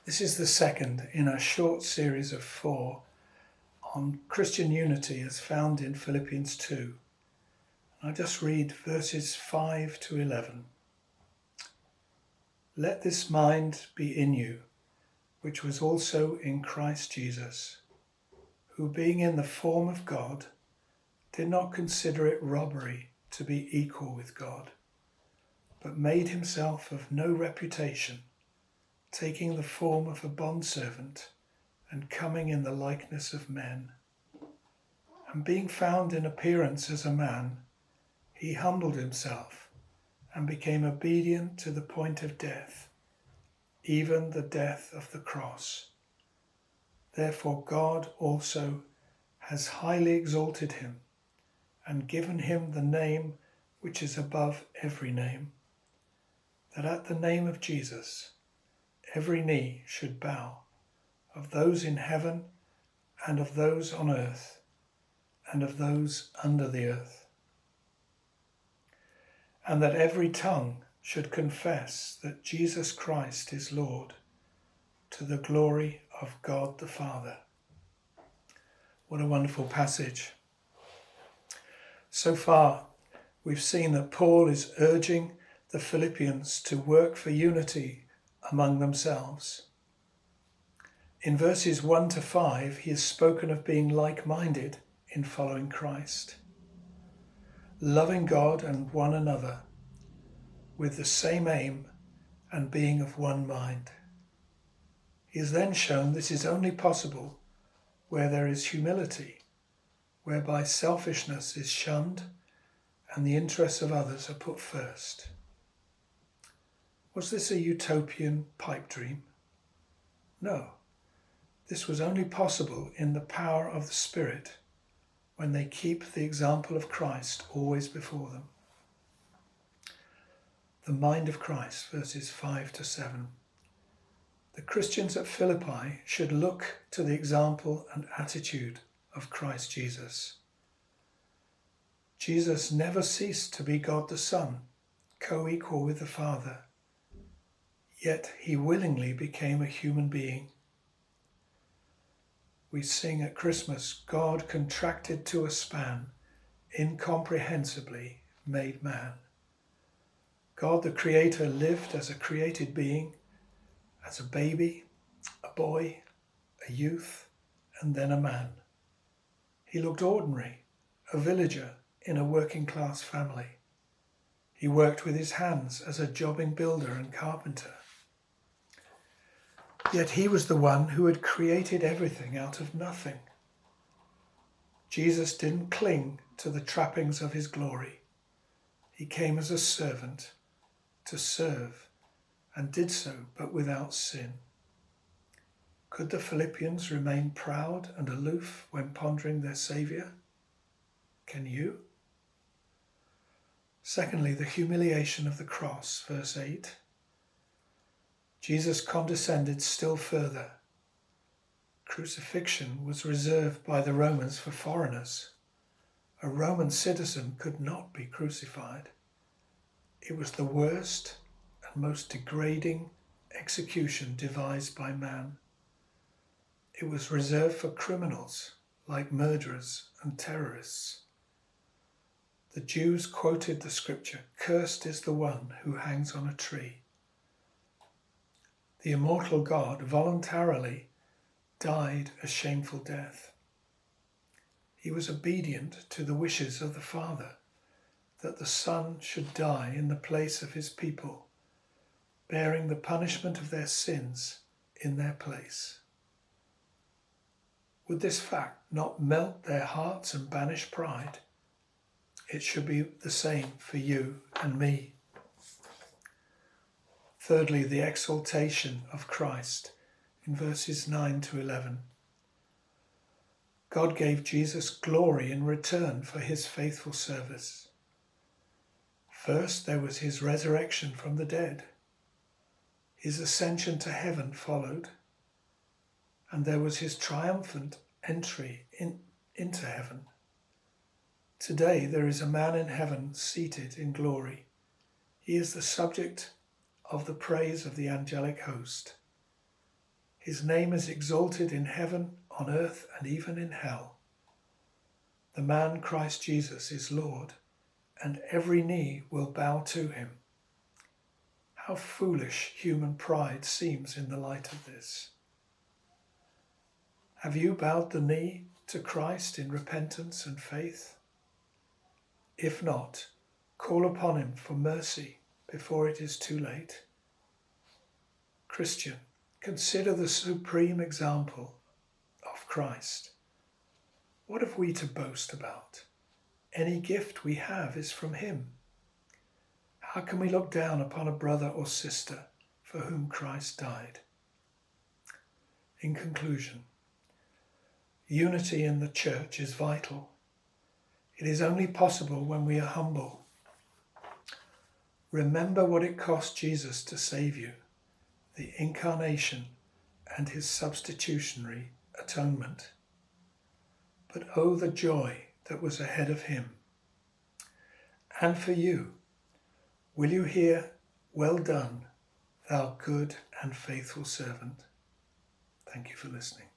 This is the second in a short series of 4 on Christian unity as found in Philippians 2. I just read verses 5 to 11. Let this mind be in you, which was also in Christ Jesus, who being in the form of God, did not consider it robbery to be equal with God, but made himself of no reputation, taking the form of a bondservant and coming in the likeness of men. And being found in appearance as a man, he humbled himself and became obedient to the point of death, even the death of the cross. Therefore God also has highly exalted him and given him the name which is above every name, that at the name of Jesus every knee should bow, of those in heaven and of those on earth and of those under the earth, and that every tongue should confess that Jesus Christ is Lord, to the glory of God the Father. What a wonderful passage. So far, we've seen that Paul is urging the Philippians to work for unity among themselves. In verses 1 to 5, he has spoken of being like-minded in following Christ, loving God and one another with the same aim and being of one mind. He has then shown this is only possible where there is humility, whereby selfishness is shunned and the interests of others are put first. Was this a utopian pipe dream? No. This was only possible in the power of the Spirit when they keep the example of Christ always before them. The mind of Christ, verses 5 to 7. The Christians at Philippi should look to the example and attitude of Christ Jesus. Jesus never ceased to be God the Son, co-equal with the Father, yet he willingly became a human being. We sing at Christmas, God contracted to a span, incomprehensibly made man. God the Creator lived as a created being, as a baby, a boy, a youth, and then a man. He looked ordinary, a villager in a working class family. He worked with his hands as a jobbing builder and carpenter. Yet he was the one who had created everything out of nothing. Jesus didn't cling to the trappings of his glory. He came as a servant to serve, and did so, but without sin. Could the Philippians remain proud and aloof when pondering their Saviour? Can you? Secondly, the humiliation of the cross, verse 8. Jesus condescended still further. Crucifixion was reserved by the Romans for foreigners. A Roman citizen could not be crucified. It was the worst and most degrading execution devised by man. It was reserved for criminals like murderers and terrorists. The Jews quoted the scripture, "Cursed is the one who hangs on a tree." The immortal God voluntarily died a shameful death. He was obedient to the wishes of the Father, that the Son should die in the place of his people, bearing the punishment of their sins in their place. Would this fact not melt their hearts and banish pride? It should be the same for you and me. Thirdly, the exaltation of Christ in verses 9 to 11. God gave Jesus glory in return for his faithful service. First, there was his resurrection from the dead. His ascension to heaven followed, and there was his triumphant entry into heaven. Today, there is a man in heaven seated in glory. He is the subject of the praise of the angelic host. His name is exalted in heaven, on earth, and even in hell. The man Christ Jesus is Lord, and every knee will bow to him. How foolish human pride seems in the light of this. Have you bowed the knee to Christ in repentance and faith? If not, call upon him for mercy before it is too late. Christian, consider the supreme example of Christ. What have we to boast about? Any gift we have is from him. How can we look down upon a brother or sister for whom Christ died? In conclusion, unity in the church is vital. It is only possible when we are humble. Remember what it cost Jesus to save you, the incarnation and his substitutionary atonement. But oh, the joy that was ahead of him. And for you, will you hear, "Well done, thou good and faithful servant"? Thank you for listening.